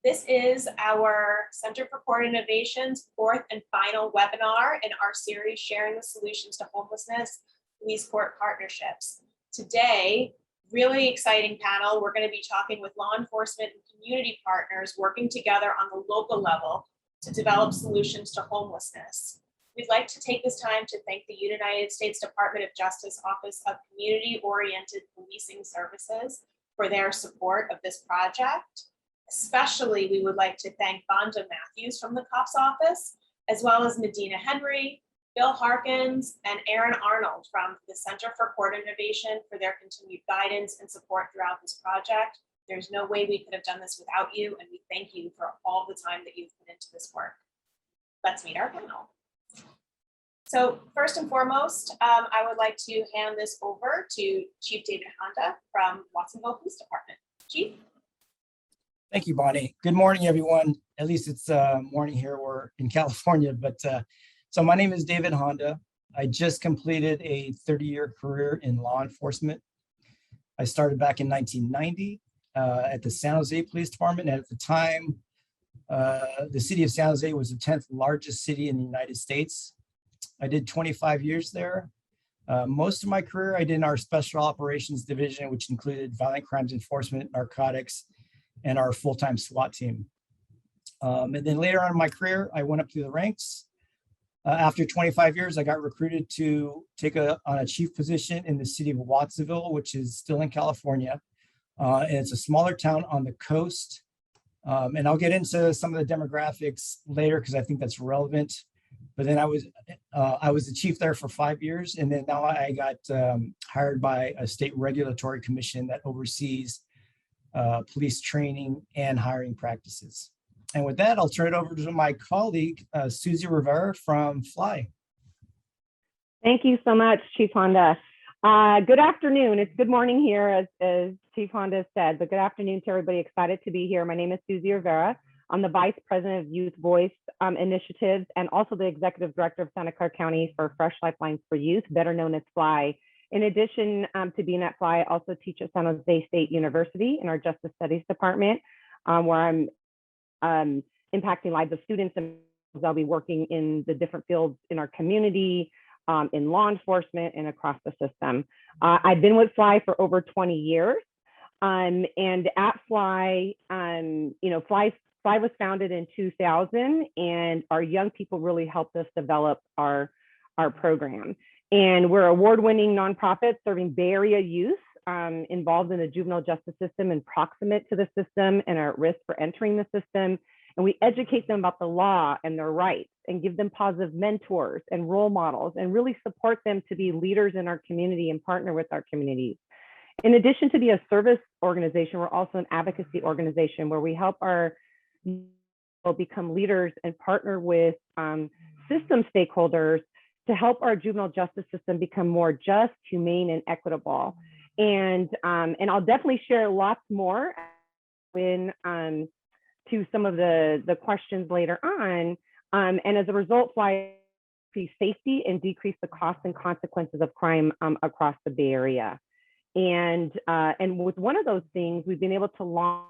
This is our Center for Court Innovation's fourth and final webinar in our series, Sharing the Solutions to Homelessness, Police Court Partnerships. Today, really exciting panel. We're going to be talking with law enforcement and community partners working together on the local level to develop solutions to homelessness. We'd like to take this time to thank the United States Department of Justice Office of Community-Oriented Policing Services for their support of this project. Especially, we would like to thank Vonda Matthews from the COPS office, as well as Medina Henry, Bill Harkins, and Aaron Arnold from the Center for Court Innovation for their continued guidance and support throughout this project. There's no way we could have done this without you, and we thank you for all the time that you've put into this work. Let's meet our panel. So first and foremost, I would like to hand this over to Chief David Honda from Watsonville Police Department. Chief. Thank you, Bonnie. Good morning, everyone. At least it's morning here. We're in California, but so my name is David Honda. I just completed a 30-year career in law enforcement. I started back in 1990 at the San Jose Police Department. And at the time, the city of San Jose was the 10th largest city in the United States. I did 25 years there. Most of my career I did in our Special Operations Division, which included violent crimes enforcement, narcotics, and our full-time SWAT team. And then later on in my career, I went up through the ranks. After 25 years, I got recruited to take on a chief position in the city of Watsonville, which is still in California. And it's a smaller town on the coast. And I'll get into some of the demographics later because I think that's relevant. But then I was the chief there for 5 years. And then now I got hired by a state regulatory commission that oversees police training and hiring practices. And with that, I'll turn it over to my colleague, Susie Rivera from FLY. Thank you so much, Chief Honda. Good afternoon. It's good morning here, as Chief Honda said, but good afternoon to everybody. Excited to be here. My name is Susie Rivera. I'm the Vice President of Youth Voice Initiatives and also the Executive Director of Santa Clara County for Fresh Lifelines for Youth, better known as FLY. In addition to being at FLY, I also teach at San Jose State University in our Justice Studies Department, where I'm impacting lives of students, and I'll be working in the different fields in our community, in law enforcement, and across the system. I've been with FLY for over 20 years, and at FLY, FLY was founded in 2000, and our young people really helped us develop our program. And we're an award-winning nonprofit serving Bay Area youth involved in the juvenile justice system and proximate to the system and are at risk for entering the system. And we educate them about the law and their rights and give them positive mentors and role models and really support them to be leaders in our community and partner with our communities. In addition to be a service organization, we're also an advocacy organization where we help our people become leaders and partner with system stakeholders to help our juvenile justice system become more just, humane, and equitable. And I'll definitely share lots more when to some of the questions later on. And as a result, FLY increase safety and decrease the costs and consequences of crime across the Bay Area. And with one of those things, we've been able to launch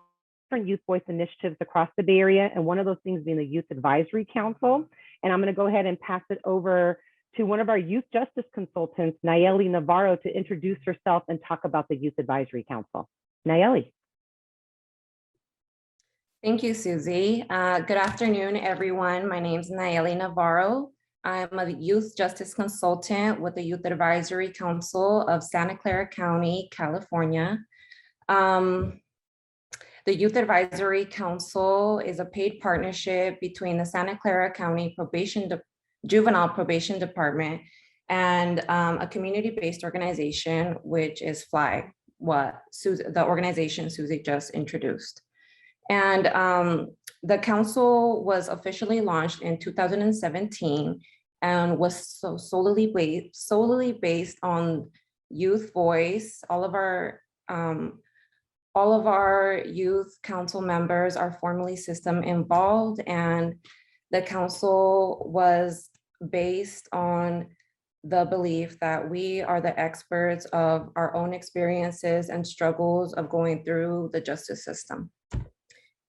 different youth voice initiatives across the Bay Area, and one of those things being the Youth Advisory Council. And I'm going to go ahead and pass it over to one of our youth justice consultants, Nallely Navarro, to introduce herself and talk about the Youth Advisory Council. Nallely. Thank you, Susie. Good afternoon, everyone. My name is Nallely Navarro. I'm a youth justice consultant with the Youth Advisory Council of Santa Clara County, California. The Youth Advisory Council is a paid partnership between the Santa Clara County Juvenile Probation Department and a community-based organization, which is FLY, the organization Susie just introduced. And the council was officially launched in 2017 and was solely based on youth voice. All of our youth council members are formally system involved, and the council was based on the belief that we are the experts of our own experiences and struggles of going through the justice system.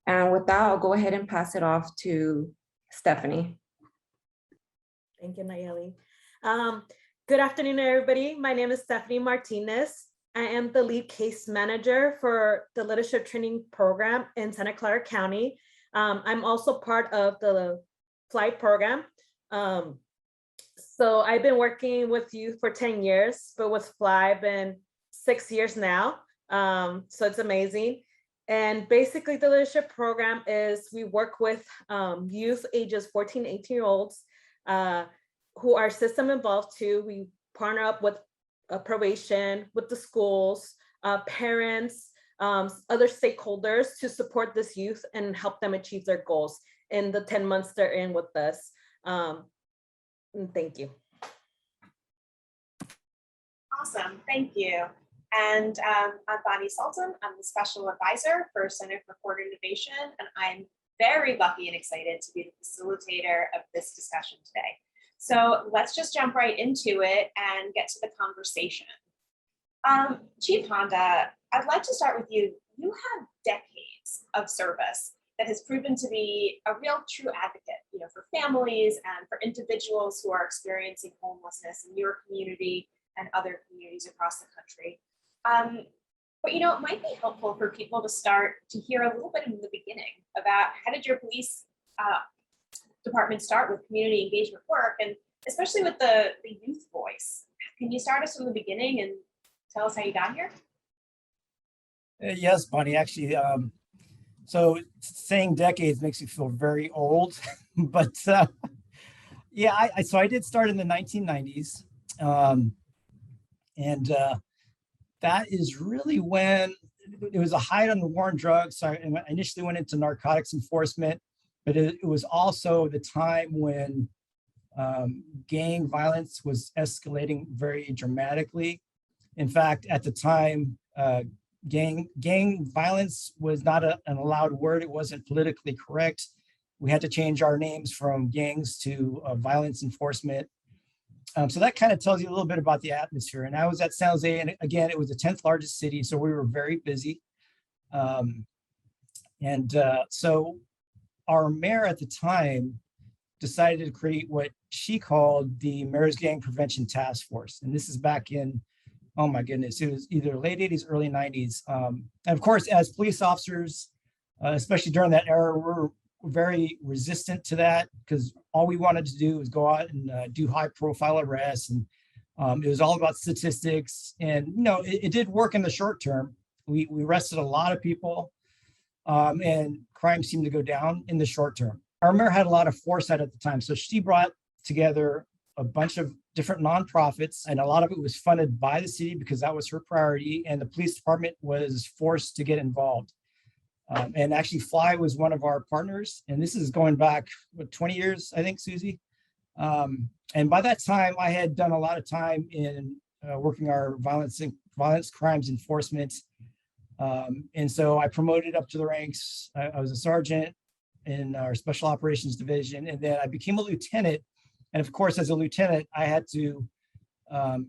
And with that, I'll go ahead and pass it off to Stephanie. Thank you, Nallely. Good afternoon, everybody. My name is Stephanie Martinez. I am the lead case manager for the leadership training program in Santa Clara County. I'm also part of the flight program. So I've been working with youth for 10 years, but with Fly, I've been 6 years now. So it's amazing. And basically the leadership program is we work with youth ages 14, 18-year-olds who are system involved too. We partner up with probation, with the schools, parents, other stakeholders to support this youth and help them achieve their goals in the 10 months they're in with us. Thank you. Awesome, thank you. And I'm Bonnie Sultan. I'm the special advisor for Center for Court Innovation, and I'm very lucky and excited to be the facilitator of this discussion today. So let's just jump right into it and get to the conversation. Chief Honda, I'd like to start with you. You have decades of service that has proven to be a real true advocate, for families and for individuals who are experiencing homelessness in your community and other communities across the country. But it might be helpful for people to start to hear a little bit in the beginning about how did your police department start with community engagement work, and especially with the youth voice. Can you start us from the beginning and tell us how you got here? Yes, Bonnie, actually, so saying decades makes me feel very old, but yeah, so I did start in the 1990s. That is really when it was a height on the war on drugs. So I initially went into narcotics enforcement, but it was also the time when gang violence was escalating very dramatically. In fact, at the time, gang violence was not an allowed word. It wasn't politically correct. We had to change our names from gangs to violence enforcement. So that kind of tells you a little bit about the atmosphere. And I was at San Jose, and again, it was the 10th largest city, so we were very busy. So our mayor at the time decided to create what she called the Mayor's Gang Prevention Task Force. And this is back in, oh my goodness, it was either late 80s, early 90s. And of course, as police officers, especially during that era, we're very resistant to that because all we wanted to do was go out and do high profile arrests. And it was all about statistics. And, it did work in the short term. We arrested a lot of people and crime seemed to go down in the short term. Our mayor had a lot of foresight at the time. So she brought together a bunch of different nonprofits, and a lot of it was funded by the city because that was her priority. And the police department was forced to get involved. And actually Fly was one of our partners. And this is going back, 20 years, I think, Susie. And by that time, I had done a lot of time in working our violence crimes enforcement. And so I promoted up to the ranks. I was a sergeant in our special operations division. And then I became a lieutenant. And of course, as a lieutenant, I had to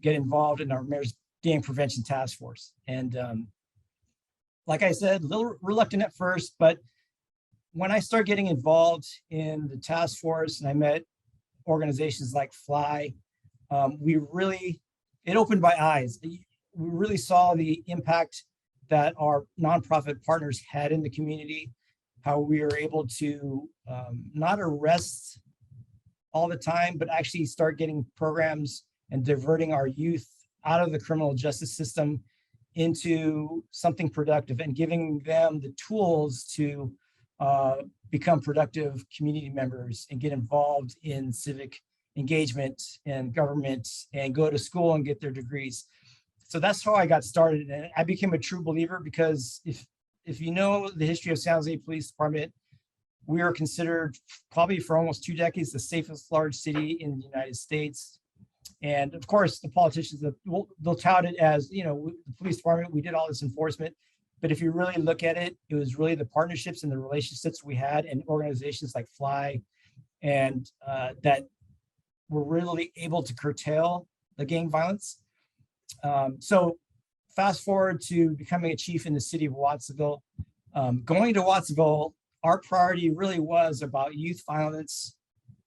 get involved in our Mayor's Gang Prevention Task Force. And like I said, a little reluctant at first, but when I started getting involved in the task force and I met organizations like Fly, it opened my eyes. We really saw the impact that our nonprofit partners had in the community, how we were able to not arrest all the time, but actually start getting programs and diverting our youth out of the criminal justice system into something productive and giving them the tools to become productive community members and get involved in civic engagement and government and go to school and get their degrees. So that's how I got started. And I became a true believer because if you know the history of San Jose Police Department, we are considered probably for almost 2 decades the safest large city in the United States. And of course, the politicians, they'll tout it as, the police department, we did all this enforcement. But if you really look at it, it was really the partnerships and the relationships we had and organizations like Fly and that were really able to curtail the gang violence. So fast forward to becoming a chief in the city of Watsonville. Going to Watsonville our priority really was about youth violence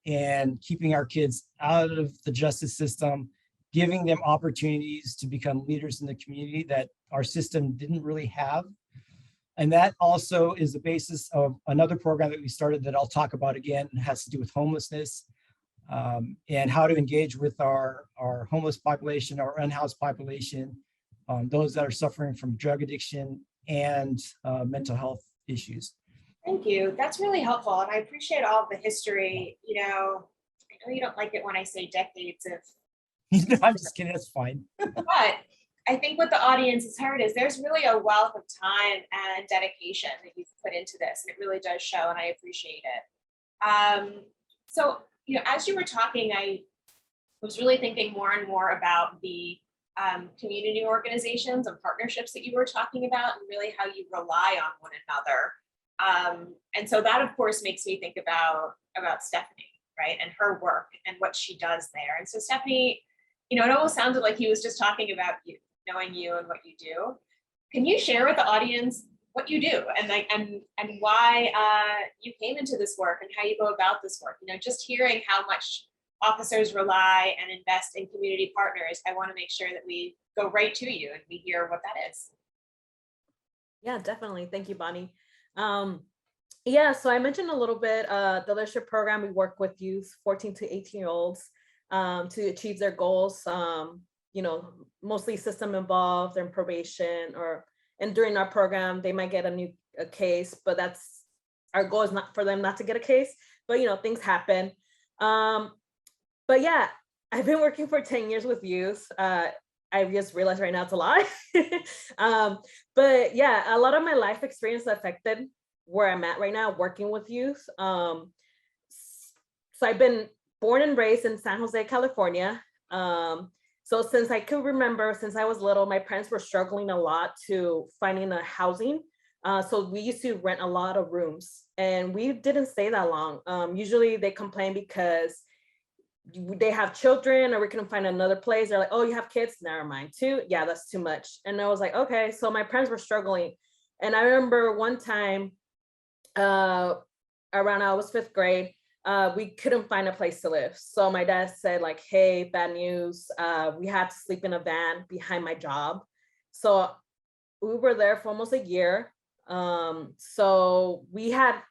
and keeping our kids out of the justice system, giving them opportunities to become leaders in the community that our system didn't really have. And that also is the basis of another program that we started that I'll talk about again. It has to do with homelessness, and how to engage with our homeless population, our unhoused population, those that are suffering from drug addiction and mental health issues. Thank you. That's really helpful. And I appreciate all of the history. I know you don't like it when I say decades of, I'm just kidding, that's fine. but I think what the audience has heard is there's really a wealth of time and dedication that you've put into this. And it really does show, and I appreciate it. So, as you were talking, I was really thinking more and more about the community organizations and partnerships that you were talking about, and really how you rely on one another. And so that, of course, makes me think about Stephanie, right, and her work and what she does there. And so Stephanie, it almost sounded like he was just talking about you, knowing you and what you do. Can you share with the audience what you do and why you came into this work and how you go about this work? Just hearing how much officers rely and invest in community partners, I want to make sure that we go right to you and we hear what that is. Yeah, definitely. Thank you, Bonnie. Yeah, so I mentioned a little bit, the leadership program, we work with youth, 14 to 18-year-olds, to achieve their goals, mostly system involved in probation, and during our program, they might get a case, but that's, our goal is not for them not to get a case, but things happen. But yeah, I've been working for 10 years with youth. I just realized right now it's a lot. But yeah, a lot of my life experience affected where I'm at right now, working with youth. So I've been born and raised in San Jose, California. So since I could remember, since I was little, my parents were struggling a lot to finding a housing. So we used to rent a lot of rooms, and we didn't stay that long. Usually they complain because they have children, or we couldn't find another place. They're like, oh, you have kids? Never mind. Two? Yeah, that's too much. And I was like, okay. So my parents were struggling. And I remember one time, around I was 5th grade, we couldn't find a place to live. So my dad said, like, hey, bad news. We had to sleep in a van behind my job. So we were there for almost a year. So we had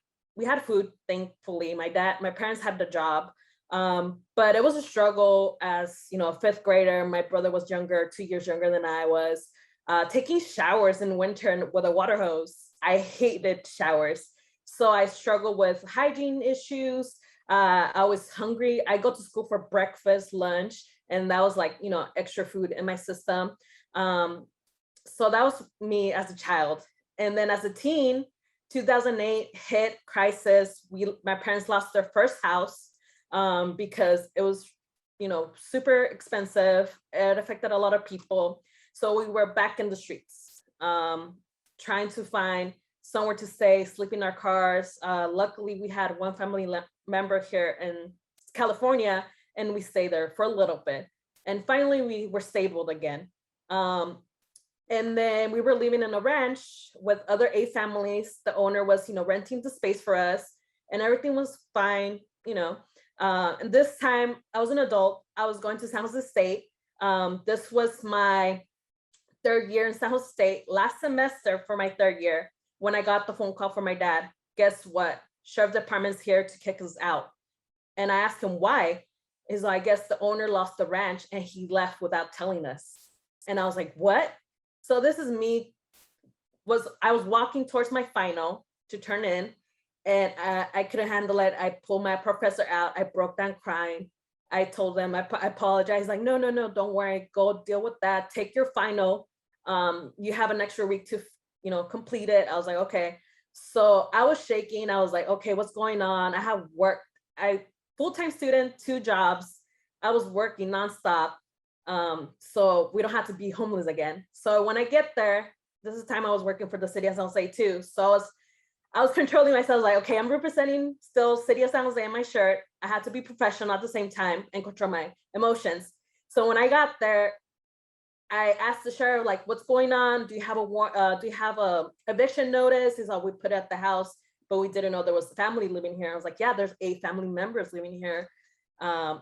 food, thankfully. My parents had the job. But it was a struggle as, a 5th grader. My brother was younger, 2 years younger than I was, taking showers in winter with a water hose. I hated showers. So I struggled with hygiene issues. I was hungry. I go to school for breakfast, lunch, and that was like, extra food in my system. So that was me as a child. And then as a teen, 2008 hit crisis. My parents lost their first house because it was, super expensive. It affected a lot of people. So we were back in the streets, trying to find somewhere to stay, sleep in our cars. Luckily, we had one family member here in California, and we stayed there for a little bit. And finally, we were stable again. And then we were living in a ranch with other 8 families. The owner was, renting the space for us, and everything was fine, And this time, I was an adult. I was going to San Jose State. This was my 3rd year in San Jose State. Last semester for my 3rd year, when I got the phone call from my dad, guess what? Sheriff Department's here to kick us out. And I asked him why. He's like, I guess the owner lost the ranch and he left without telling us. And I was like, what? So this is me. I was walking towards my final to turn in, and I couldn't handle it. I pulled my professor out. I broke down crying. I told them, I apologize. Like, no, don't worry. Go deal with that. Take your final. You have an extra week to complete it. I was like, okay. So I was shaking. I was like, okay, what's going on? I have work. Full-time student, 2 jobs. I was working nonstop. So we don't have to be homeless again. So when I get there, this is the time I was working for the city of San Jose too. So I was controlling myself, like, okay, I'm representing still city of San Jose in my shirt. I had to be professional at the same time and control my emotions. So when I got there, I asked the sheriff, like, what's going on? Do you have a eviction notice? He's like, we put it at the house. but we didn't know there was family living here. I was like, yeah, there's 8 family members living here.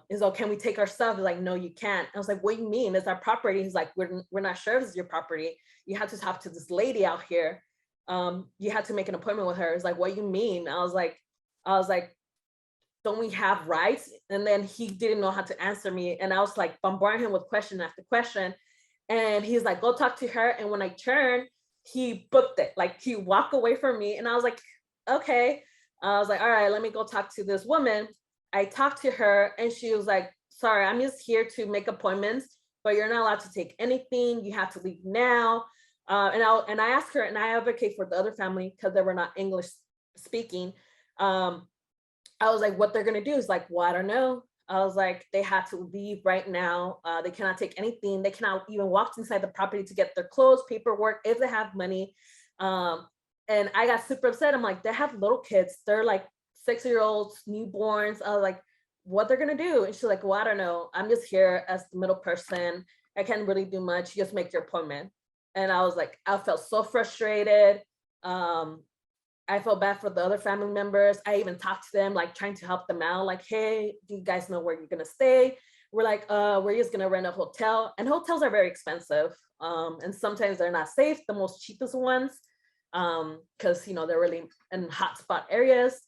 He's like, can we take our stuff? He's like, no, you can't. I was like, what do you mean? It's our property. He's like, we're not sure if it's your property. You have to talk to this lady out here. You have to make an appointment with her. He's like, what do you mean? I was like, don't we have rights? And then he didn't know how to answer me. And I was like bombarding him with question after question. And he's like, go talk to her. And when I turned, he booked it. Like he walked away from me. And I was like, okay. I was like, all right, let me go talk to this woman. I talked to her and she was like, sorry, I'm just here to make appointments, but you're not allowed to take anything. You have to leave now. And I asked her, and I advocate for the other family because they were not English speaking. I was like, what they're gonna do is like, well, I don't know. I was like, they have to leave right now. They cannot take anything. They cannot even walk inside the property to get their clothes, paperwork, if they have money. And I got super upset. I'm like, they have little kids. They're like 6-year-olds, newborns. I was like, what they're gonna do? And she's like, well, I don't know. I'm just here as the middle person. I can't really do much. You just make your appointment. And I was like, I felt so frustrated. I felt bad for the other family members. I even talked to them, like trying to help them out. Like, hey, do you guys know where you're gonna stay? We're like, we're just gonna rent a hotel. And hotels are very expensive. And sometimes they're not safe, the most cheapest ones, because they're really in hotspot areas.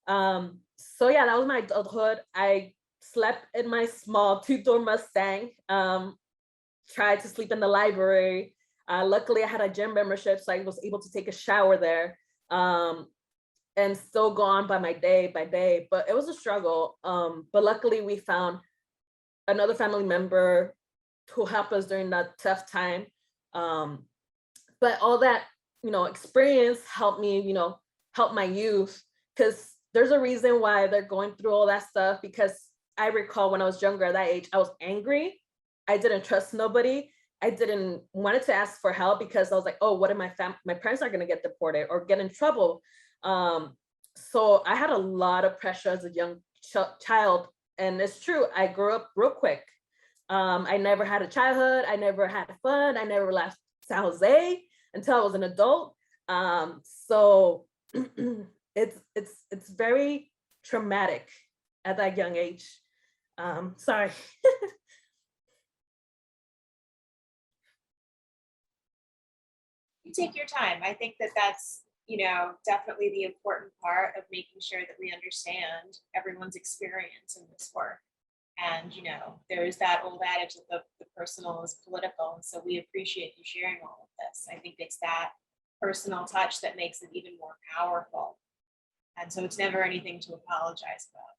So yeah, that was my adulthood. I slept in my small 2-door Mustang, tried to sleep in the library. Luckily I had a gym membership, so I was able to take a shower there. And still go on by my day by day, but it was a struggle. But luckily we found another family member who helped us during that tough time. But all that, experience helped me, help my youth, because there's a reason why they're going through all that stuff. Because I recall when I was younger at that age, I was angry. I didn't trust nobody. I didn't wanted to ask for help because I was like, oh, what if my parents are going to get deported or get in trouble? So I had a lot of pressure as a young child. And it's true, I grew up real quick. I never had a childhood. I never had fun. I never left San Jose until I was an adult. So it's very traumatic at that young age. Sorry. You take your time. I think that that's, definitely the important part of making sure that we understand everyone's experience in this work. And, there's that old adage that the personal is political. And so we appreciate you sharing all of this. I think it's that personal touch that makes it even more powerful. And so it's never anything to apologize about.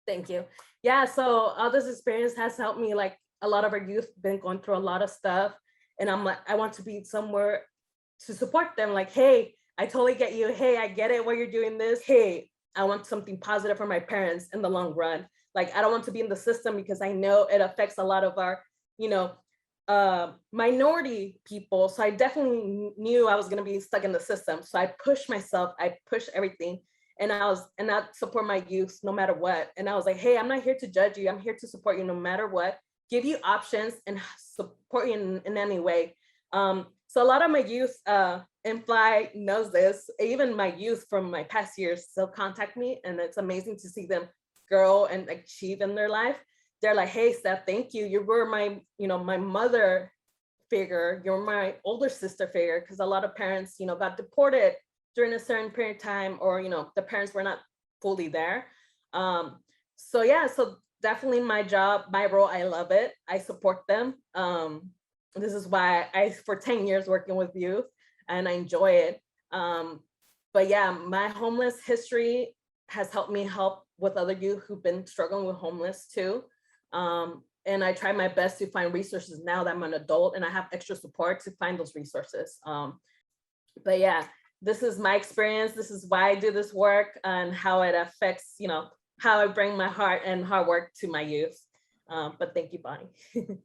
Thank you. Yeah, so all this experience has helped me. Like, a lot of our youth been going through a lot of stuff. And I'm like, I want to be somewhere to support them. Like, hey, I totally get you. Hey, I get it why you're doing this. Hey, I want something positive for my parents in the long run. Like, I don't want to be in the system because I know it affects a lot of our, minority people. So I definitely knew I was going to be stuck in the system. So I pushed myself, I pushed everything. And I support my youth no matter what. And I was like, hey, I'm not here to judge you. I'm here to support you no matter what. Give you options and support you in any way. So a lot of my youth in Fly knows this. Even my youth from my past years still contact me, and it's amazing to see them grow and achieve in their life. They're like, hey, Steph, thank you. You were my, my mother figure. You're my older sister figure, because a lot of parents, got deported during a certain period of time, or, the parents were not fully there. So yeah, so definitely my job, my role, I love it. I support them. This is why for 10 years working with youth, and I enjoy it. But yeah, my homeless history has helped me help with other youth who've been struggling with homeless too. And I try my best to find resources now that I'm an adult and I have extra support to find those resources. But yeah, this is my experience. This is why I do this work and how it affects, how I bring my heart and hard work to my youth. But thank you, Bonnie.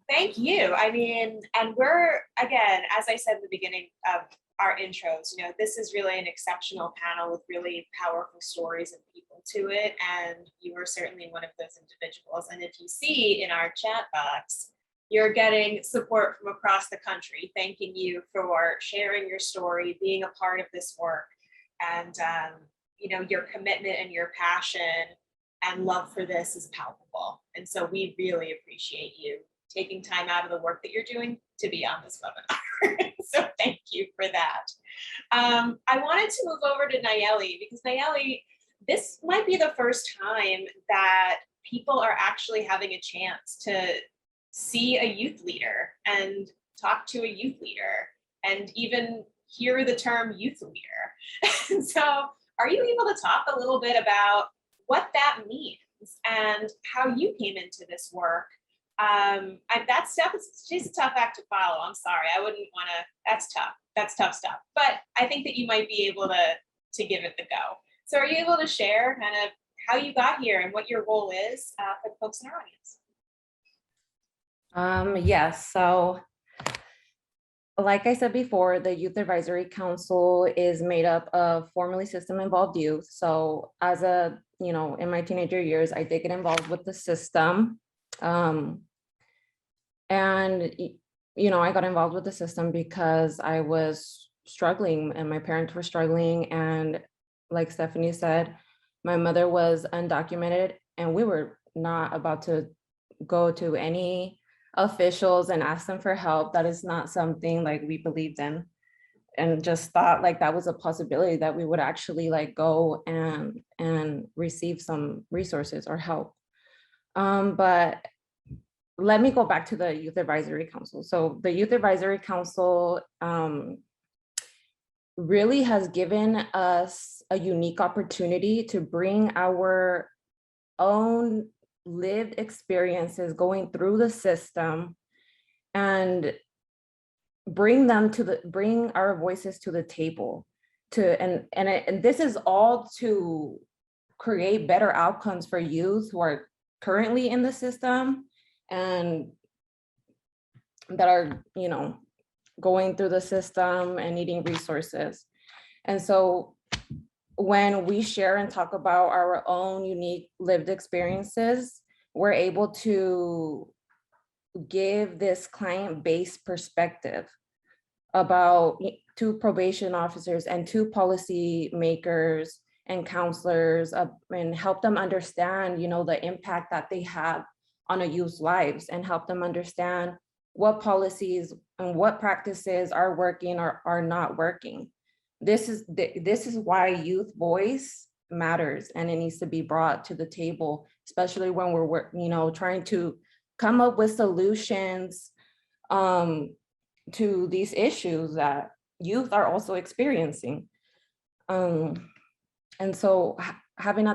Thank you. I mean, and we're, again, as I said at the beginning of our intros, this is really an exceptional panel with really powerful stories and people to it. And you are certainly one of those individuals. And if you see in our chat box, you're getting support from across the country, thanking you for sharing your story, being a part of this work. And, your commitment and your passion and love for this is palpable. And so we really appreciate you taking time out of the work that you're doing to be on this webinar. So thank you for that. I wanted to move over to Nallely because Nallely, this might be the first time that people are actually having a chance to see a youth leader and talk to a youth leader and even hear the term youth leader. And so are you able to talk a little bit about what that means and how you came into this work? That stuff she's a tough act to follow. I'm sorry, I wouldn't want to. That's tough. That's tough stuff. But I think that you might be able to give it the go. So are you able to share kind of how you got here and what your role is for the folks in our audience? Yes, so like I said before, the Youth Advisory Council is made up of formerly system involved youth. So as in my teenager years, I did get involved with the system. I got involved with the system because I was struggling and my parents were struggling. And like Stephanie said, my mother was undocumented and we were not about to go to any officials and ask them for help. That is not something like we believed in, and just thought like that was a possibility that we would actually like go and receive some resources or help. But let me go back to the Youth Advisory Council. So the Youth Advisory Council really has given us a unique opportunity to bring our own lived experiences going through the system and bring our voices to the table and this is all to create better outcomes for youth who are currently in the system and that are going through the system and needing resources. And so when we share and talk about our own unique lived experiences, we're able to give this client-based perspective about to probation officers and to policy makers and counselors and help them understand, the impact that they have on a youth's lives and help them understand what policies and what practices are working or are not working. This is why youth voice matters and it needs to be brought to the table, especially when we're trying to come up with solutions to these issues that youth are also experiencing. And so having a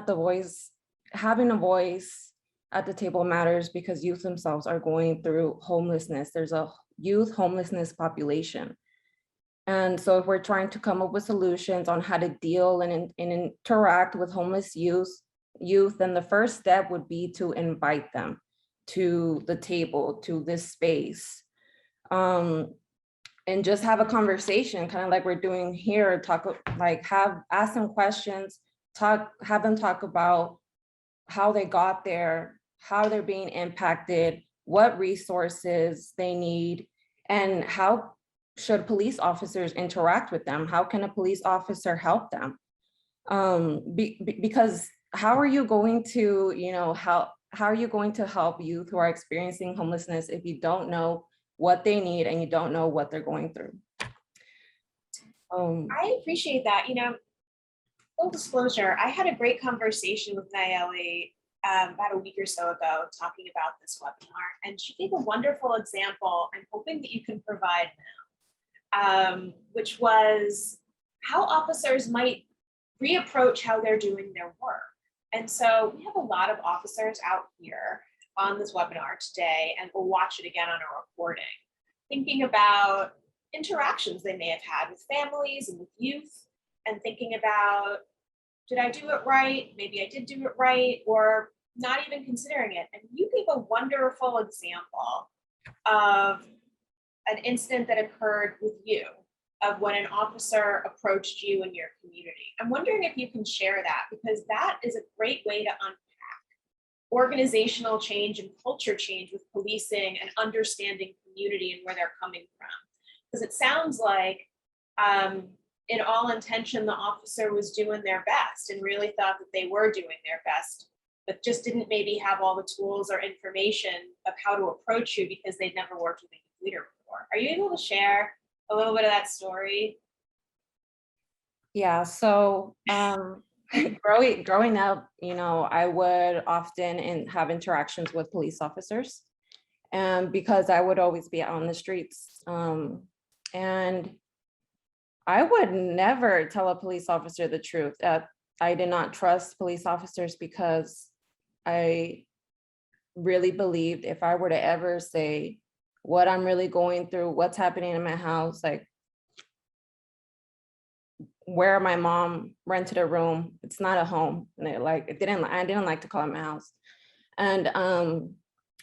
voice at the table matters because youth themselves are going through homelessness. There's a youth homelessness population. And so if we're trying to come up with solutions on how to deal and interact with homeless youth, then the first step would be to invite them to the table, to this space. And just have a conversation, kind of like we're doing here, ask them questions, have them talk about how they got there, how they're being impacted, what resources they need, and how should police officers interact with them? How can a police officer help them? Because how are you going to, how are you going to help youth who are experiencing homelessness if you don't know what they need and you don't know what they're going through? I appreciate that. Full disclosure, I had a great conversation with Nallely about a week or so ago talking about this webinar, and she gave a wonderful example I'm hoping that you can provide now, which was how officers might reapproach how they're doing their work. And so we have a lot of officers out here on this webinar today, and we'll watch it again on a recording, thinking about interactions they may have had with families and with youth, and thinking about, did I do it right? Maybe I did do it right, or not even considering it. And you gave a wonderful example of an incident that occurred with you, of when an officer approached you in your community. I'm wondering if you can share that, because that is a great way to unpack organizational change and culture change with policing and understanding community and where they're coming from. Because it sounds like in all intention, the officer was doing their best and really thought that they were doing their best, but just didn't maybe have all the tools or information of how to approach you because they'd never worked with a youth leader before. Are you able to share a little bit of that story? Yeah, so growing up, you know, I would often have interactions with police officers, and because I would always be out on the streets. And I would never tell a police officer the truth. I did not trust police officers because I really believed if I were to ever say what I'm really going through, what's happening in my house, like where my mom rented a room, it's not a home. And I didn't like to call it my house. And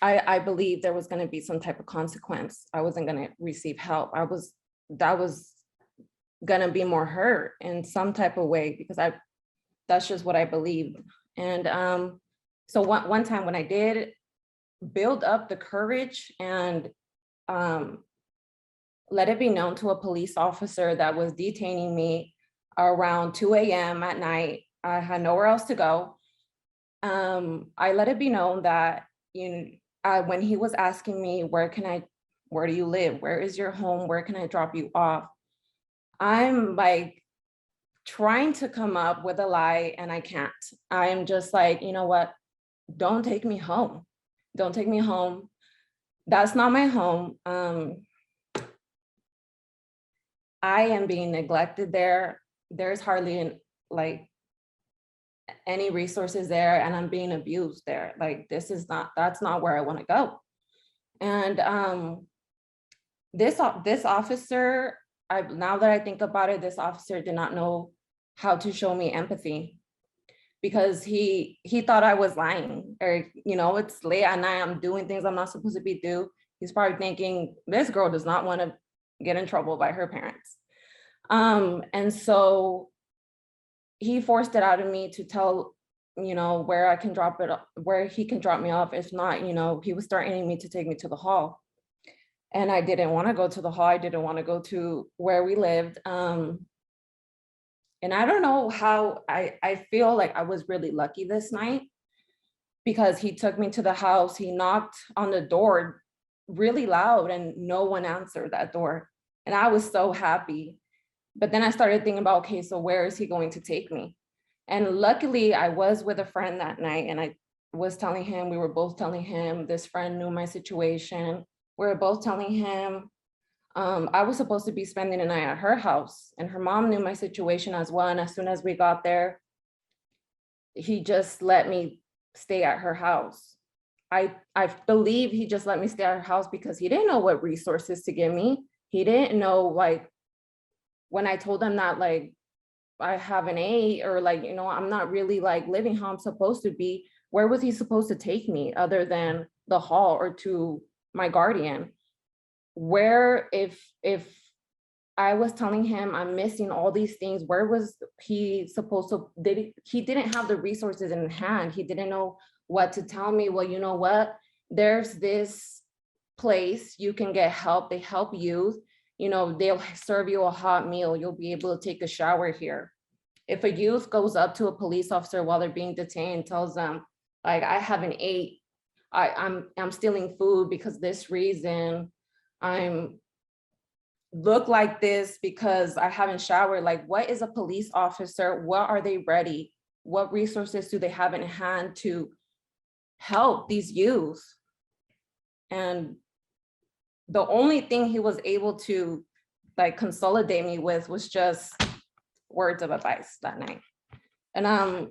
I believed there was going to be some type of consequence. I wasn't going to receive help. That was going to be more hurt in some type of way because that's just what I believed. And so one time when I did build up the courage and let it be known to a police officer that was detaining me around 2 a.m. at night, I had nowhere else to go. I let it be known that, when he was asking me, where do you live? Where is your home? Where can I drop you off? I'm like trying to come up with a lie and I can't. I'm just like, you know what? Don't take me home. Don't take me home. That's not my home. I am being neglected there. There's hardly any resources there, and I'm being abused there. Like, that's not where I want to go. And this officer, now that I think about it, this officer did not know how to show me empathy because he thought I was lying, or, it's late at night, I'm doing things I'm not supposed to be doing. He's probably thinking this girl does not want to get in trouble by her parents. And so he forced it out of me to tell, where I can drop it, where he can drop me off. If not, he was threatening me to take me to the hall. And I didn't want to go to the hall. I didn't want to go to where we lived. And I don't know how, I feel like I was really lucky this night because he took me to the house. He knocked on the door really loud and no one answered that door. And I was so happy. But then I started thinking about, okay, so where is he going to take me? And luckily I was with a friend that night and we were both telling him, this friend knew my situation. We were both telling him, I was supposed to be spending the night at her house and her mom knew my situation as well. And as soon as we got there, he just let me stay at her house. I believe he just let me stay at her house because he didn't know what resources to give me. He didn't know, when I told him that, I have an A or I'm not really living how I'm supposed to be, where was he supposed to take me other than the hall or to my guardian? Where, if I was telling him I'm missing all these things, where was he supposed to, he didn't have the resources in hand. He didn't know what to tell me. Well, you know what? There's this place you can get help. They help youth. They'll serve you a hot meal. You'll be able to take a shower here. If a youth goes up to a police officer while they're being detained, tells them, I haven't ate, I'm stealing food because this reason, I'm look like this because I haven't showered. What is a police officer? What are they ready? What resources do they have in hand to help these youth? And the only thing he was able to consolidate me with was just words of advice that night. And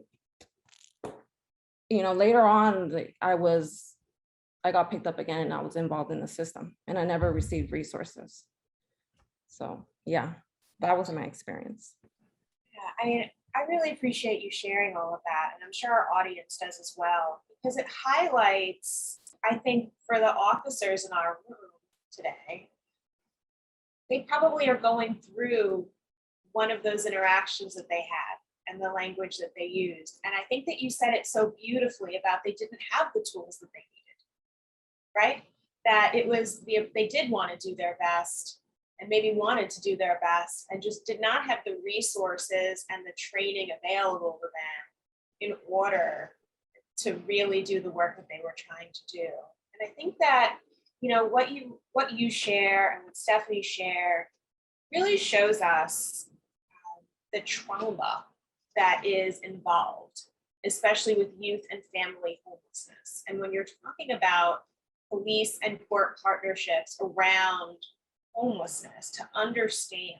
later on, I got picked up again and I was involved in the system and I never received resources. So yeah, that was my experience. Yeah, I really appreciate you sharing all of that. And I'm sure our audience does as well, because it highlights, I think, for the officers in our room today, they probably are going through one of those interactions that they had and the language that they used. And I think that you said it so beautifully about they didn't have the tools that they needed, right? That it was they did want to do their best and maybe wanted to do their best and just did not have the resources and the training available to them in order to really do the work that they were trying to do. And I think that, you know, what you share and what Stephanie shared really shows us the trauma that is involved, especially with youth and family homelessness. And when you're talking about police and court partnerships around homelessness, to understand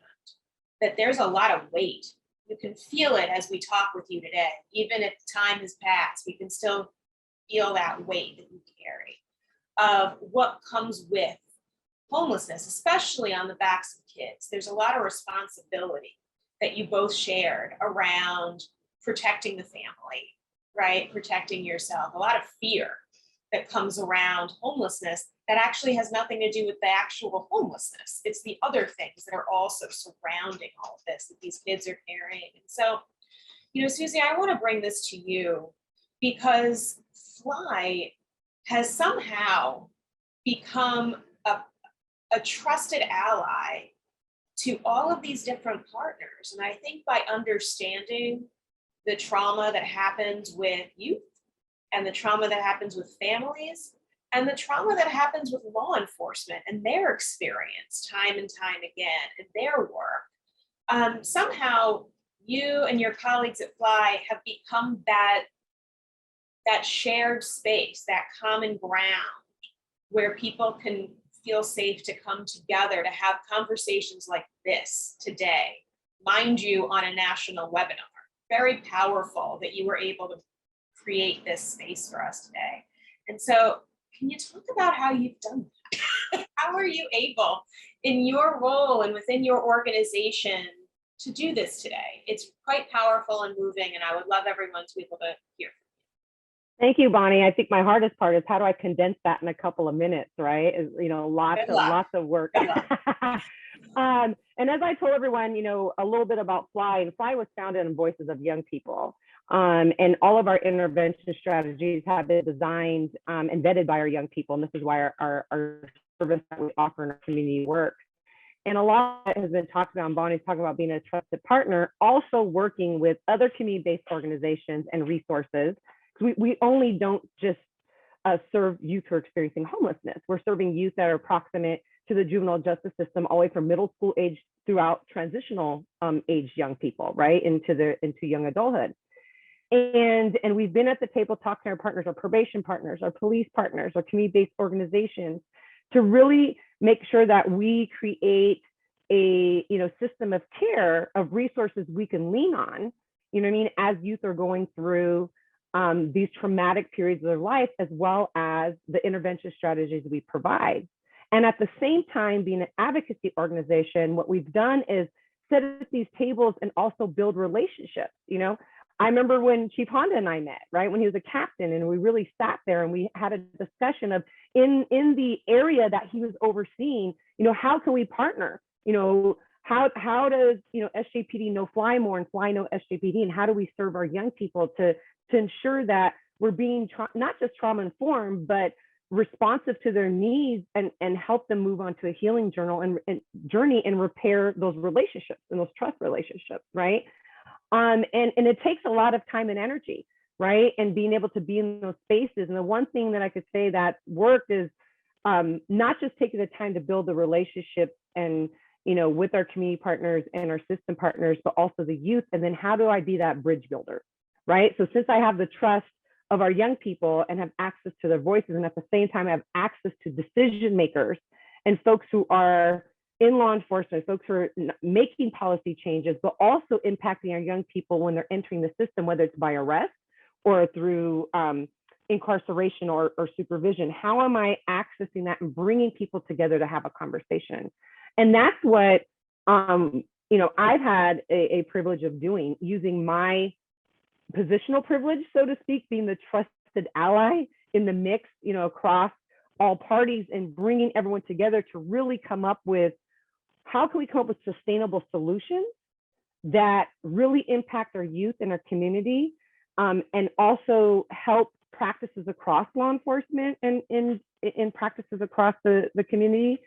that there's a lot of weight. You can feel it as we talk with you today. Even if time has passed, we can still feel that weight that you carry of what comes with homelessness, especially on the backs of kids. There's a lot of responsibility that you both shared around protecting the family, right? Protecting yourself, a lot of fear that comes around homelessness that actually has nothing to do with the actual homelessness. It's the other things that are also surrounding all of this that these kids are carrying. And so, you know, Susie, I want to bring this to you because Fly has somehow become a trusted ally to all of these different partners. And I think by understanding the trauma that happens with youth and the trauma that happens with families and the trauma that happens with law enforcement and their experience time and time again in their work, somehow you and your colleagues at Fly have become that shared space, that common ground where people can feel safe to come together to have conversations like this today, mind you, on a national webinar. Very powerful that you were able to create this space for us today. And so can you talk about how you've done that? How are you able in your role and within your organization to do this today? It's quite powerful and moving, and I would love everyone to be able to hear. Thank you, Bonnie. I think my hardest part is how do I condense that in a couple of minutes, right? Is, you know, lots of work. And as I told everyone, you know, a little bit about Fly, and Fly was founded in Voices of Young People. And all of our intervention strategies have been designed and vetted by our young people. And this is why our service that we offer in our community works. And a lot has been talked about, and Bonnie's talking about being a trusted partner, also working with other community-based organizations and resources. We only don't just serve youth who are experiencing homelessness. We're serving youth that are proximate to the juvenile justice system, all the way from middle school age throughout transitional age young people, right, into young adulthood. And we've been at the table talking to our partners, our probation partners, our police partners, our community-based organizations, to really make sure that we create a system of care, of resources we can lean on, you know what I mean, as youth are going through these traumatic periods of their life, as well as the intervention strategies we provide. And at the same time, being an advocacy organization, what we've done is sit at these tables and also build relationships. You know, I remember when Chief Honda and I met, right, when he was a captain, and we really sat there and we had a discussion of in the area that he was overseeing, you know, how can we partner? You know, how does, you know, SJPD know Fly more and Fly know SJPD, and how do we serve our young people to ensure that we're being not just trauma informed, but responsive to their needs, and help them move on to a healing journey and repair those relationships and those trust relationships, right? And it takes a lot of time and energy, right? And being able to be in those spaces. And the one thing that I could say that worked is not just taking the time to build the relationships and, you know, with our community partners and our system partners, but also the youth. And then how do I be that bridge builder, right? So since I have the trust of our young people and have access to their voices, and at the same time I have access to decision makers and folks who are in law enforcement, folks who are making policy changes, but also impacting our young people when they're entering the system, whether it's by arrest or through incarceration or supervision. How am I accessing that and bringing people together to have a conversation? And that's what, you know, I've had a privilege of doing, using my positional privilege, so to speak, being the trusted ally in the mix, you know, across all parties, and bringing everyone together to really come up with, how can we come up with sustainable solutions that really impact our youth and our community, and also help practices across law enforcement and in practices across the community,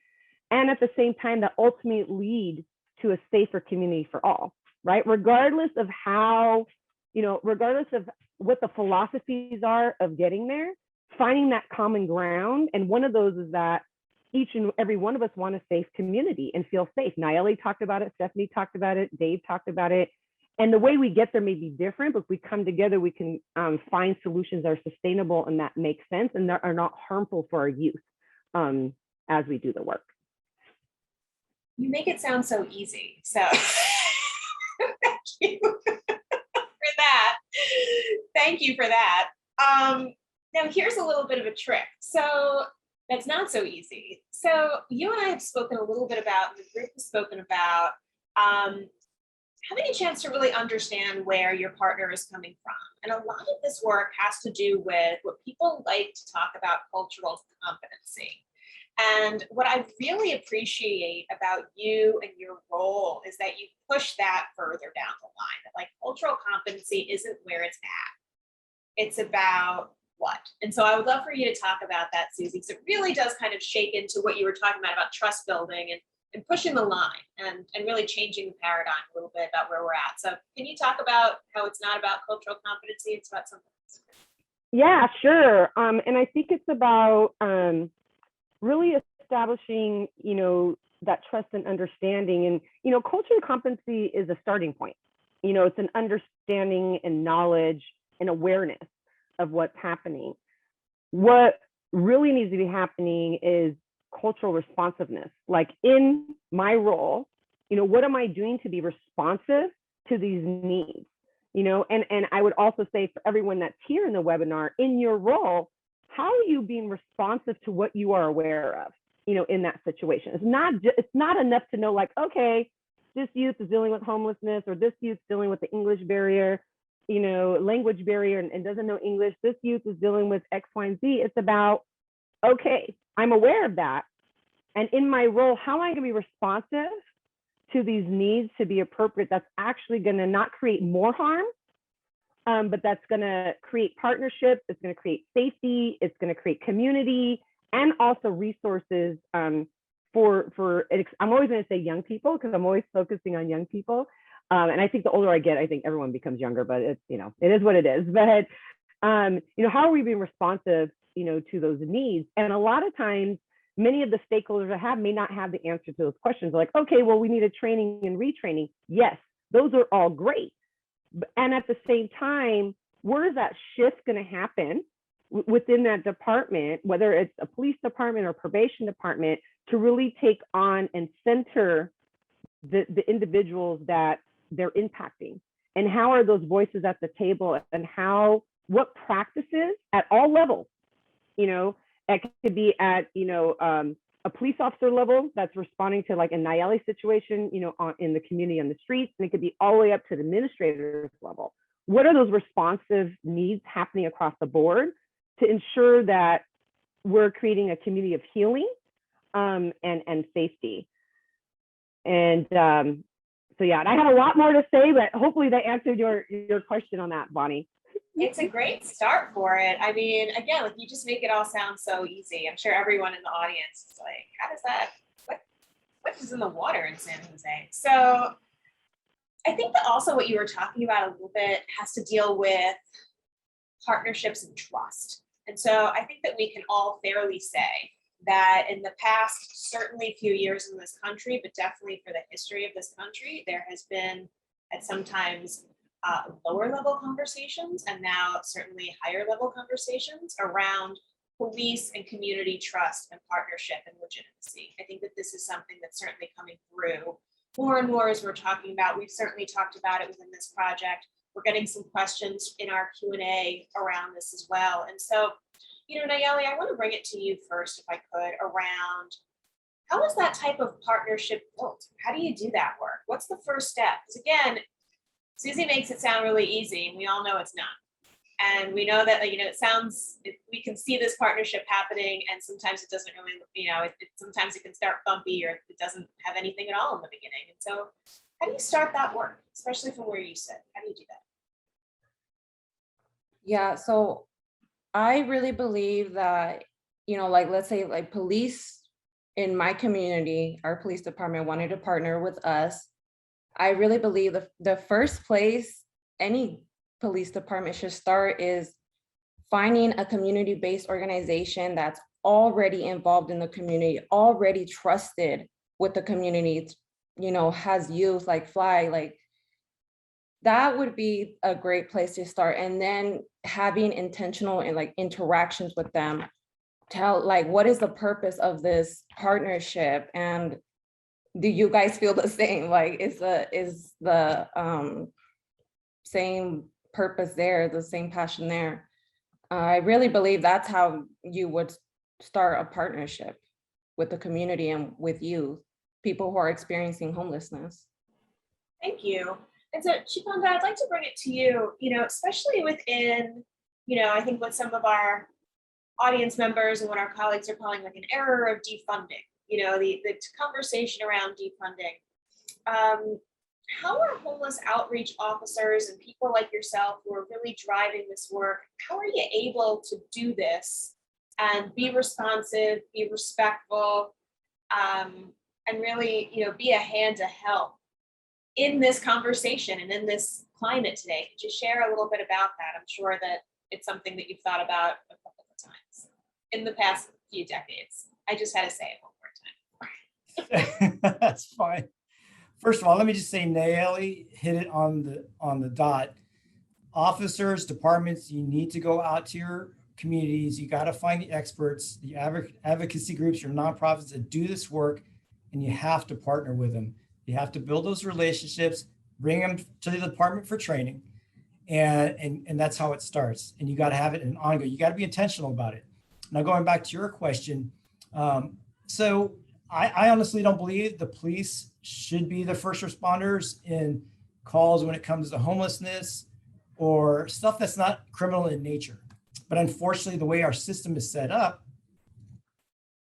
and at the same time that ultimately lead to a safer community for all, right? Regardless of how, regardless of what the philosophies are of getting there, finding that common ground. And one of those is that each and every one of us want a safe community and feel safe. Nallely talked about it, Stephanie talked about it, Dave talked about it. And the way we get there may be different, but if we come together, we can find solutions that are sustainable and that make sense and that are not harmful for our youth as we do the work. You make it sound so easy. So thank you for that. Thank you for that. Now here's a little bit of a trick. So that's not so easy. So you and I have spoken a little bit about, the group has spoken about having a chance to really understand where your partner is coming from. And a lot of this work has to do with what people like to talk about, cultural competency. And what I really appreciate about you and your role is that you push that further down the line, that like cultural competency isn't where it's at. It's about what? And so I would love for you to talk about that, Susie, because it really does kind of shake into what you were talking about trust building and pushing the line and really changing the paradigm a little bit about where we're at. So can you talk about how it's not about cultural competency, it's about something else? Yeah, sure. And I think it's about really establishing, that trust and understanding. And, cultural competency is a starting point. It's an understanding and knowledge and awareness of what's happening. What really needs to be happening is cultural responsiveness. Like in my role, what am I doing to be responsive to these needs? And I would also say for everyone that's here in the webinar, in your role, how are you being responsive to what you are aware of, in that situation? It's not enough to know like, okay, this youth is dealing with homelessness, or this youth is dealing with the English barrier, language barrier and doesn't know English. This youth is dealing with X, Y, and Z. It's about, okay, I'm aware of that. And in my role, how am I going to be responsive to these needs to be appropriate? That's actually going to not create more harm, but that's going to create partnerships. It's going to create safety. It's going to create community and also resources for. I'm always going to say young people because I'm always focusing on young people. And I think the older I get, I think everyone becomes younger, but it's, it is what it is. But, how are we being responsive, to those needs? And a lot of times, many of the stakeholders I have may not have the answer to those questions. Like, okay, well, we need a training and retraining. Yes, those are all great. And at the same time, where is that shift going to happen within that department, whether it's a police department or probation department, to really take on and center the individuals that they're impacting? And how are those voices at the table, and what practices at all levels, it could be at, a police officer level that's responding to like a Nallely situation, in the community, on the streets, and it could be all the way up to the administrator's level. What are those responsive needs happening across the board to ensure that we're creating a community of healing and safety? And so yeah, and I have a lot more to say, but hopefully that answered your question on that, Bonnie. It's a great start for it. I mean, again, like you just make it all sound so easy. I'm sure everyone in the audience is like, how does that, what is in the water in San Jose? So I think that also what you were talking about a little bit has to deal with partnerships and trust. And so I think that we can all fairly say that in the past, certainly few years in this country, but definitely for the history of this country, there has been at sometimes lower level conversations, and now certainly higher level conversations around police and community trust and partnership and legitimacy. I think that this is something that's certainly coming through more and more as we're talking about. We've certainly talked about it within this project. We're getting some questions in our Q&A around this as well. And so, Nallely, I want to bring it to you first, if I could, around how is that type of partnership built? How do you do that work? What's the first step? Because again, Susie makes it sound really easy, and we all know it's not. And we know that, we can see this partnership happening, and sometimes it doesn't really, sometimes it can start bumpy, or it doesn't have anything at all in the beginning. And so how do you start that work, especially from where you sit? How do you do that? Yeah, so I really believe that, let's say like police in my community, our police department wanted to partner with us. I really believe the first place any police department should start is finding a community-based organization that's already involved in the community, already trusted with the community, has youth like Fly, like that would be a great place to start. And then having intentional and like interactions with them, tell like, what is the purpose of this partnership? And do you guys feel the same? Like, is the same purpose there, the same passion there? I really believe that's how you would start a partnership with the community and with youth, people who are experiencing homelessness. Thank you. And so, Chipanda, I'd like to bring it to you, especially within, I think what some of our audience members and what our colleagues are calling like an error of defunding, the conversation around defunding. How are homeless outreach officers and people like yourself who are really driving this work, how are you able to do this and be responsive, be respectful, and really, be a hand to help in this conversation and in this climate today? Could you share a little bit about that? I'm sure that it's something that you've thought about a couple of times in the past few decades. I just had to say it one more time. That's fine. First of all, let me just say Nallely hit it on the dot. Officers, departments, you need to go out to your communities. You got to find the experts, the advocacy groups, your nonprofits that do this work, and you have to partner with them. You have to build those relationships, bring them to the department for training, and that's how it starts. And you got to have it in ongoing. You got to be intentional about it. Now, going back to your question, so I honestly don't believe the police should be the first responders in calls when it comes to homelessness or stuff that's not criminal in nature. But unfortunately, the way our system is set up,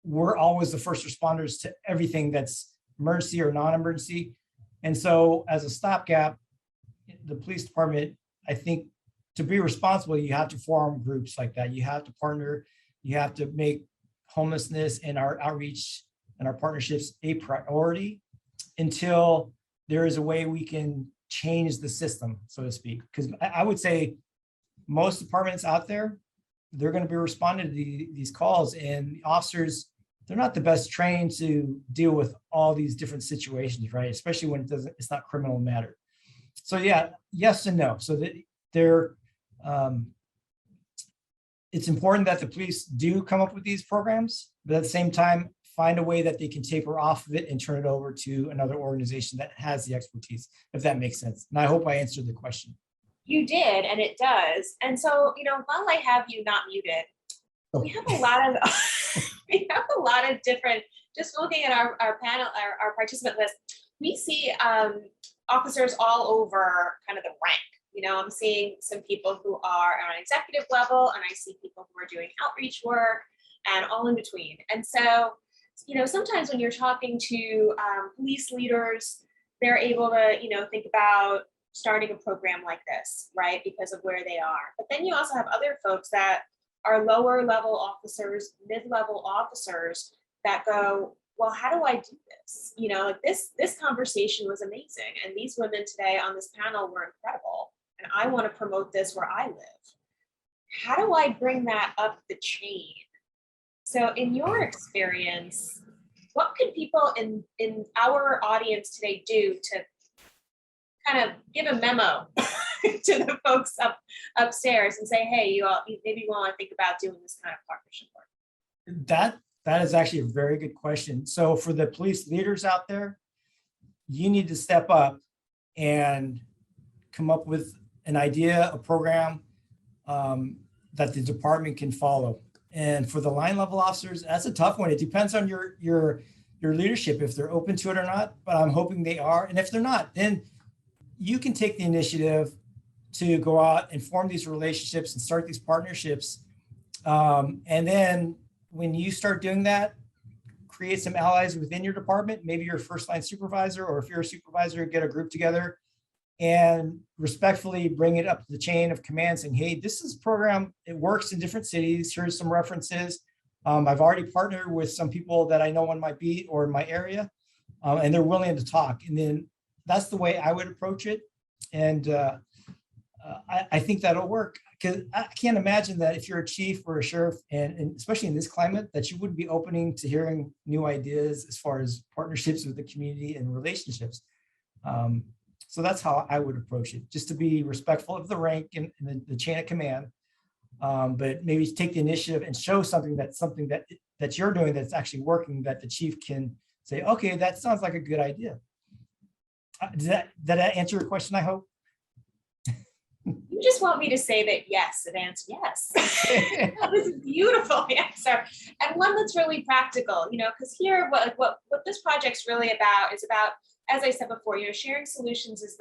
we're always the first responders to everything that's emergency or non-emergency. And so as a stopgap, the police department, I think to be responsible, you have to form groups like that. You have to partner, you have to make homelessness and our outreach and our partnerships a priority until there is a way we can change the system, so to speak. Because I would say most departments out there, they're going to be responding to these calls, and the officers, they're not the best trained to deal with all these different situations, right? Especially when it's not criminal matter. So yeah, yes and no. So that it's important that the police do come up with these programs, but at the same time, find a way that they can taper off of it and turn it over to another organization that has the expertise, if that makes sense. And I hope I answered the question. You did, and it does. And so, while I have you not muted, we have a lot of different, just looking at our panel, our participant list, we see officers all over kind of the rank. I'm seeing some people who are on an executive level, and I see people who are doing outreach work and all in between. And so, sometimes when you're talking to police leaders, they're able to, think about starting a program like this, right? Because of where they are. But then you also have other folks that are lower level officers, mid-level officers that go, well, how do I do this? This conversation was amazing. And these women today on this panel were incredible. And I want to promote this where I live. How do I bring that up the chain? So in your experience, what can people in our audience today do to kind of give a memo to the folks upstairs and say, hey, you maybe want to think about doing this kind of partnership work? That is actually a very good question. So for the police leaders out there, you need to step up and come up with an idea, a program that the department can follow. And for the line level officers, that's a tough one. It depends on your leadership, if they're open to it or not, but I'm hoping they are. And if they're not, then you can take the initiative to go out and form these relationships and start these partnerships. And then when you start doing that, create some allies within your department, maybe your first line supervisor, or if you're a supervisor, get a group together and respectfully bring it up the chain of command saying, hey, this is a program, it works in different cities. Here's some references. I've already partnered with some people that I know on my beat or in my area, and they're willing to talk. And then that's the way I would approach it. And I think that'll work, because I can't imagine that if you're a chief or a sheriff, and especially in this climate, that you wouldn't be opening to hearing new ideas as far as partnerships with the community and relationships. So that's how I would approach it, just to be respectful of the rank and the chain of command, but maybe take the initiative and show something that you're doing that's actually working, that the chief can say, okay, that sounds like a good idea. Did that answer your question, I hope? You just want me to say that yes, and answer yes. That was a beautiful answer, and one that's really practical, because here, what this project's really about is about, as I said before, sharing solutions is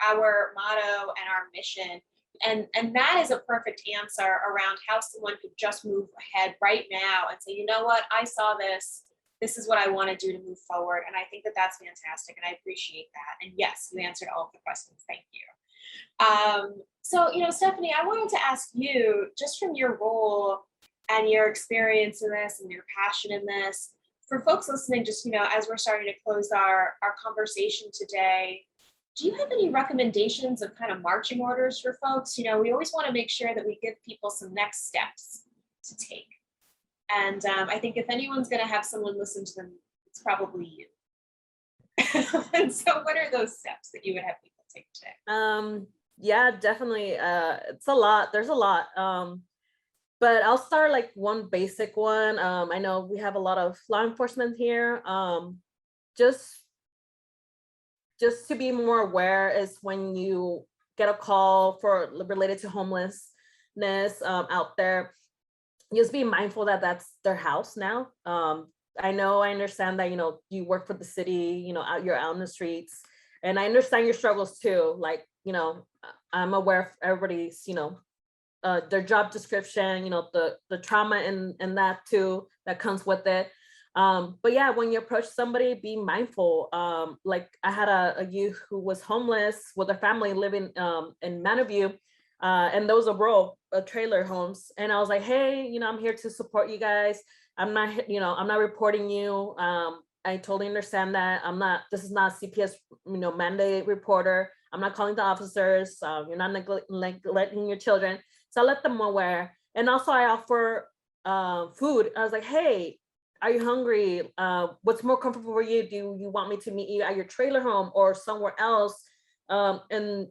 our motto and our mission. And that is a perfect answer around how someone could just move ahead right now and say, you know what, I saw this. This is what I want to do to move forward. And I think that that's fantastic. And I appreciate that. And yes, you answered all of the questions. Thank you. So, Stephanie, I wanted to ask you, just from your role and your experience in this and your passion in this, for folks listening, just, as we're starting to close our conversation today, do you have any recommendations of kind of marching orders for folks? We always want to make sure that we give people some next steps to take. And I think if anyone's going to have someone listen to them, it's probably you. And so what are those steps that you would have people take today? Yeah, definitely. It's a lot. There's a lot. But I'll start like one basic one. I know we have a lot of law enforcement here. Just to be more aware is when you get a call related to homelessness out there, just be mindful that that's their house now. I understand that, you work for the city, you're out in the streets, and I understand your struggles too. Like, I'm aware of everybody's, their job description, the trauma and that too, that comes with it. But yeah, when you approach somebody, be mindful. Like I had a youth who was homeless with a family living in Manaview, and those are rural trailer homes. And I was like, hey, I'm here to support you guys. I'm not reporting you. I totally understand that. This is not CPS, mandate reporter. I'm not calling the officers. You're not neglecting your children. So I let them aware. And also I offer food. I was like, hey, are you hungry? What's more comfortable for you? Do you want me to meet you at your trailer home or somewhere else? And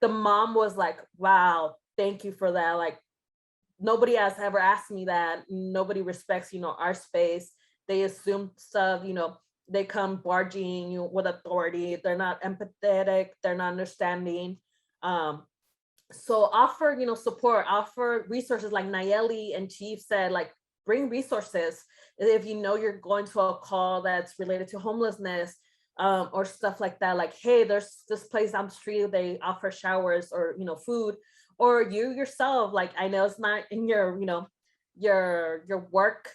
the mom was like, wow, thank you for that. Like, nobody has ever asked me that. Nobody respects, our space. They assume stuff, they come barging with authority. They're not empathetic. They're not understanding. So offer, support, offer resources like Nallely and Chief said, like, bring resources. If you're going to a call that's related to homelessness or stuff like that, like, hey, there's this place down the street, they offer showers or, food, or you yourself, like, I know it's not in your, your work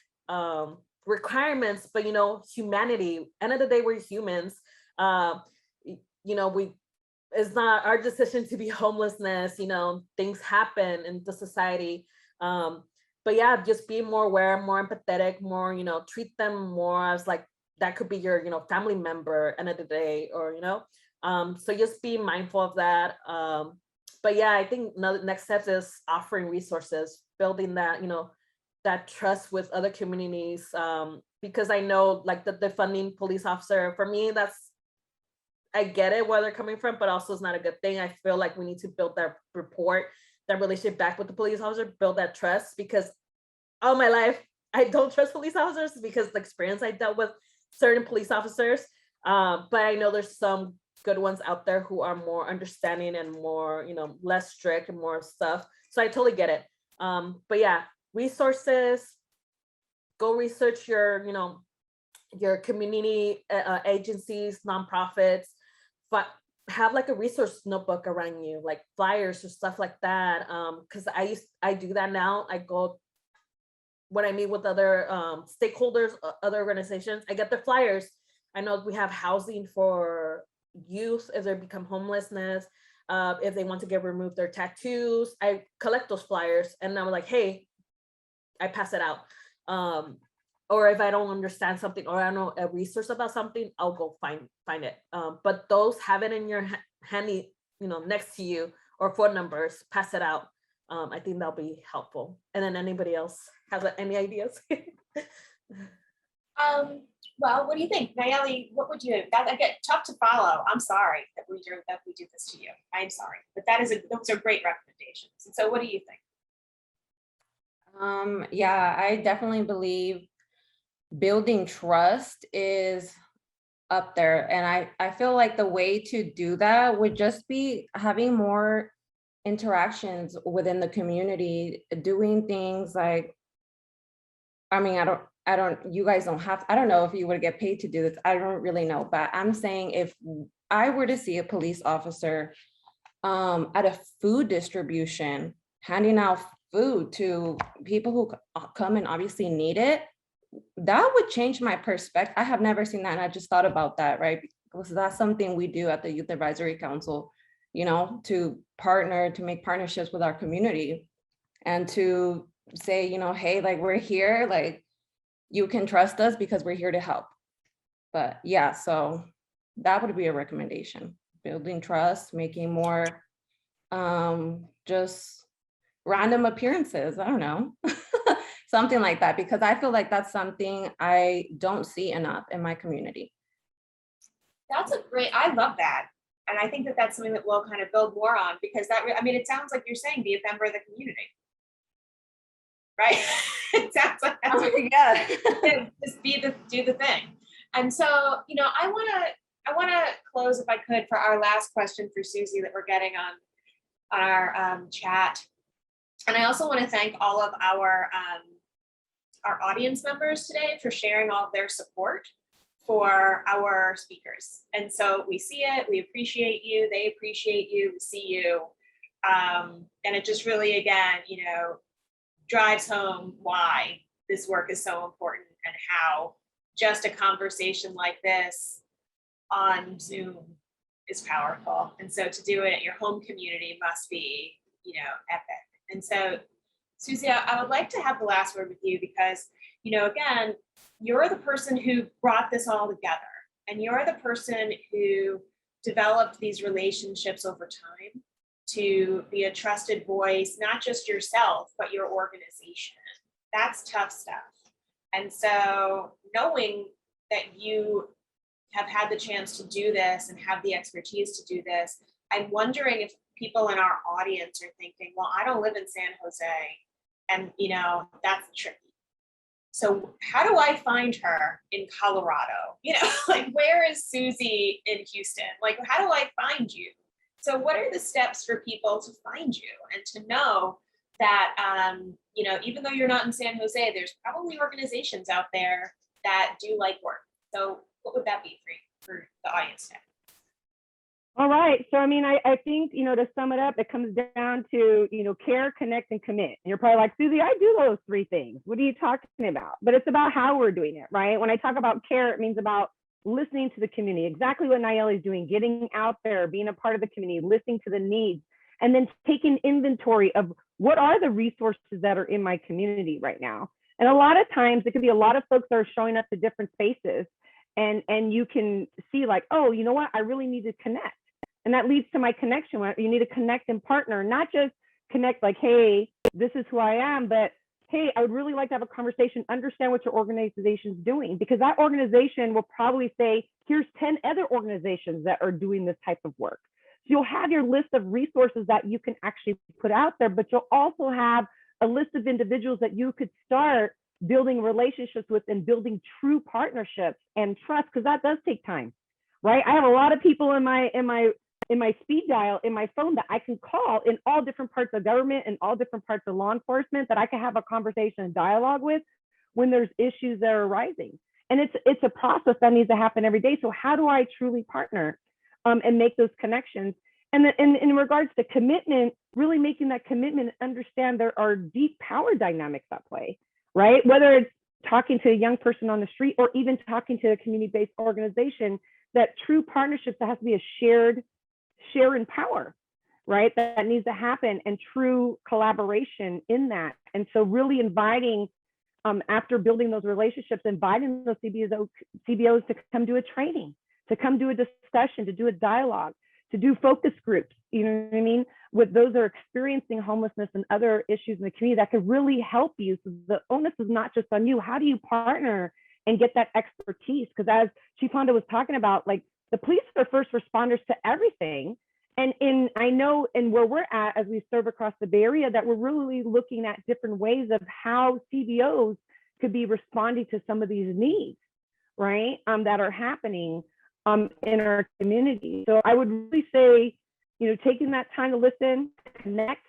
requirements, but, humanity, end of the day, we're humans. It's not our decision to be homelessness, things happen in the society. But yeah, just be more aware, more empathetic, more, treat them more as like, that could be your, family member end of the day, or, so just be mindful of that. But yeah, I think the next step is offering resources, building that, that trust with other communities. Because I know like the defunding police officer, for me, I get it where they're coming from, but also it's not a good thing. I feel like we need to build that rapport, that relationship back with the police officer, build that trust, because all my life, I don't trust police officers because the experience I dealt with certain police officers. But I know there's some good ones out there who are more understanding and more, less strict and more stuff. So I totally get it. But yeah, resources, go research your, your community agencies, nonprofits, but have like a resource notebook around you, like flyers or stuff like that. Because I do that now. I go when I meet with other stakeholders, other organizations, I get their flyers. I know we have housing for youth if they become homelessness, if they want to get removed their tattoos. I collect those flyers and I'm like, hey, I pass it out. Or if I don't understand something, or I don't know a resource about something, I'll go find it. But those, have it in your handy, next to you, or phone numbers, pass it out. I think that'll be helpful. And then anybody else has any ideas? Well, what do you think, Nallely? What would you? That get tough to follow. I'm sorry that we do this to you. I'm sorry, but those are great recommendations. And so, what do you think? Yeah, I definitely believe building trust is up there. And I feel like the way to do that would just be having more interactions within the community, doing things like, I mean, you guys don't have, I don't know if you would get paid to do this. I don't really know, but I'm saying if I were to see a police officer at a food distribution, handing out food to people who come and obviously need it, that would change my perspective. I have never seen that, and I just thought about that, right? Because that's something we do at the Youth Advisory Council, to partner, to make partnerships with our community, and to say, hey, like, we're here, like, you can trust us because we're here to help. But yeah, so that would be a recommendation: building trust, making more just random appearances. I don't know. Something like that, because I feel like that's something I don't see enough in my community. I love that. And I think that that's something that we'll kind of build more on, because it sounds like you're saying be a member of the community. Right? It sounds like that's what you got. Just do the thing. And so, I want to close, if I could, for our last question for Susie that we're getting on our chat. And I also want to thank all of our audience members today for sharing all of their support for our speakers. And so we see it, we appreciate you, they appreciate you, we see you. And it just really, again, drives home why this work is so important, and how just a conversation like this on Zoom is powerful. And so to do it at your home community must be, epic. And so, Susie, I would like to have the last word with you, because, again, you're the person who brought this all together, and you're the person who developed these relationships over time to be a trusted voice, not just yourself, but your organization. That's tough stuff. And so knowing that you have had the chance to do this and have the expertise to do this, I'm wondering if people in our audience are thinking, well, I don't live in San Jose, and that's tricky. So how do I find her in Colorado? Like, where is Susie in Houston? Like, how do I find you? So what are the steps for people to find you and to know that, even though you're not in San Jose, there's probably organizations out there that do like work. So what would that be for the audience now? All right. So, I think, to sum it up, it comes down to, care, connect, and commit. And you're probably like, Susie, I do those three things. What are you talking about? But it's about how we're doing it, right? When I talk about care, it means about listening to the community, exactly what Nallely is doing, getting out there, being a part of the community, listening to the needs, and then taking inventory of what are the resources that are in my community right now. And a lot of times it could be a lot of folks that are showing up to different spaces, and you can see like, oh, you know what? I really need to connect. And that leads to my connection. You need to connect and partner, not just connect like, hey, this is who I am, but hey, I would really like to have a conversation, understand what your organization is doing, because that organization will probably say, here's 10 other organizations that are doing this type of work. So you'll have your list of resources that you can actually put out there, but you'll also have a list of individuals that you could start building relationships with and building true partnerships and trust, because that does take time, right? I have a lot of people in my speed dial in my phone that I can call in all different parts of government and all different parts of law enforcement that I can have a conversation and dialogue with when there's issues that are rising. And it's a process that needs to happen every day. So how do I truly partner and make those connections? And then in regards to commitment, really making that commitment, understand there are deep power dynamics at play, right? Whether it's talking to a young person on the street or even talking to a community-based organization, that true partnerships, that has to be a share in power, right? That needs to happen, and true collaboration in that. And so really inviting after building those relationships, inviting those CBOs to come do a training, to come do a discussion, to do a dialogue, to do focus groups, you know what I mean, with those that are experiencing homelessness and other issues in the community that could really help you. So the onus is not just on you. How do you partner and get that expertise? Because as Chief Honda was talking about, like, the police are first responders to everything. And I know in where we're at, as we serve across the Bay Area, that we're really looking at different ways of how CBOs could be responding to some of these needs, right, that are happening in our community. So I would really say, you know, taking that time to listen, connect,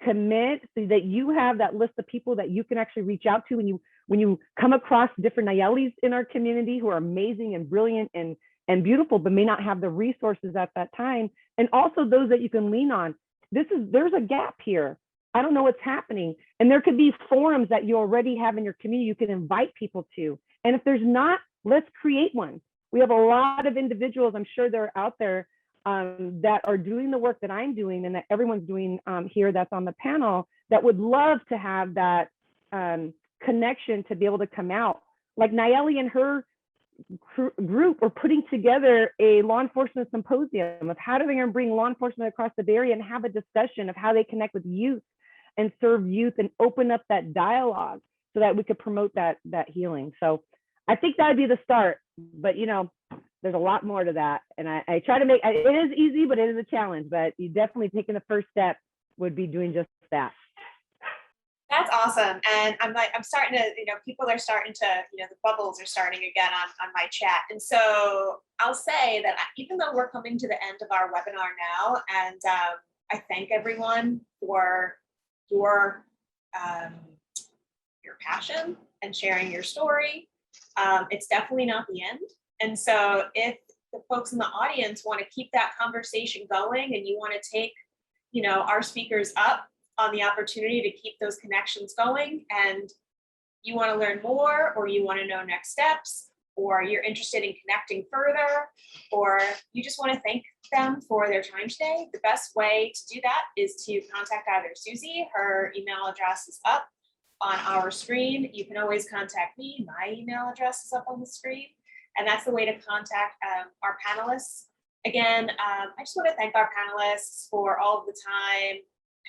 commit, so that you have that list of people that you can actually reach out to when you come across different Nallelys in our community who are amazing and brilliant and beautiful, but may not have the resources at that time. And also those that you can lean on. There's a gap here. I don't know what's happening. And there could be forums that you already have in your community you can invite people to. And if there's not, let's create one. We have a lot of individuals, I'm sure they're out there, that are doing the work that I'm doing and that everyone's doing here that's on the panel, that would love to have that connection to be able to come out. Like Nallely and her group are putting together a law enforcement symposium of how do they bring law enforcement across the Bay Area and have a discussion of how they connect with youth and serve youth and open up that dialogue so that we could promote that healing. So I think that'd be the start, but you know, there's a lot more to that. And I try to make, it is easy, but it is a challenge, but you definitely taking the first step would be doing just that. That's awesome. And I'm starting to, you know, people are starting to, you know, the bubbles are starting again on my chat. And so I'll say that even though we're coming to the end of our webinar now, and I thank everyone for your passion and sharing your story. It's definitely not the end. And so if the folks in the audience want to keep that conversation going and you want to take, you know, our speakers up on the opportunity to keep those connections going, and you want to learn more, or you want to know next steps, or you're interested in connecting further, or you just want to thank them for their time today, the best way to do that is to contact either Susie. Her email address is up on our screen. You can always contact me. My email address is up on the screen. And that's the way to contact our panelists. Again, I just want to thank our panelists for all of the time,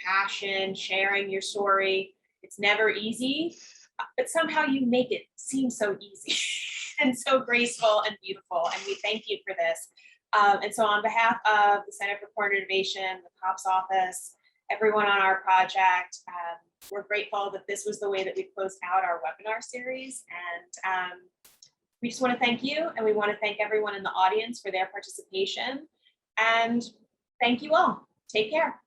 passion, sharing your story. It's never easy, but somehow you make it seem so easy and so graceful and beautiful. And we thank you for this. And so on behalf of the Center for Court Innovation, the COPS office, everyone on our project, we're grateful that this was the way that we closed out our webinar series. And we just want to thank you, and we want to thank everyone in the audience for their participation. And thank you all. Take care.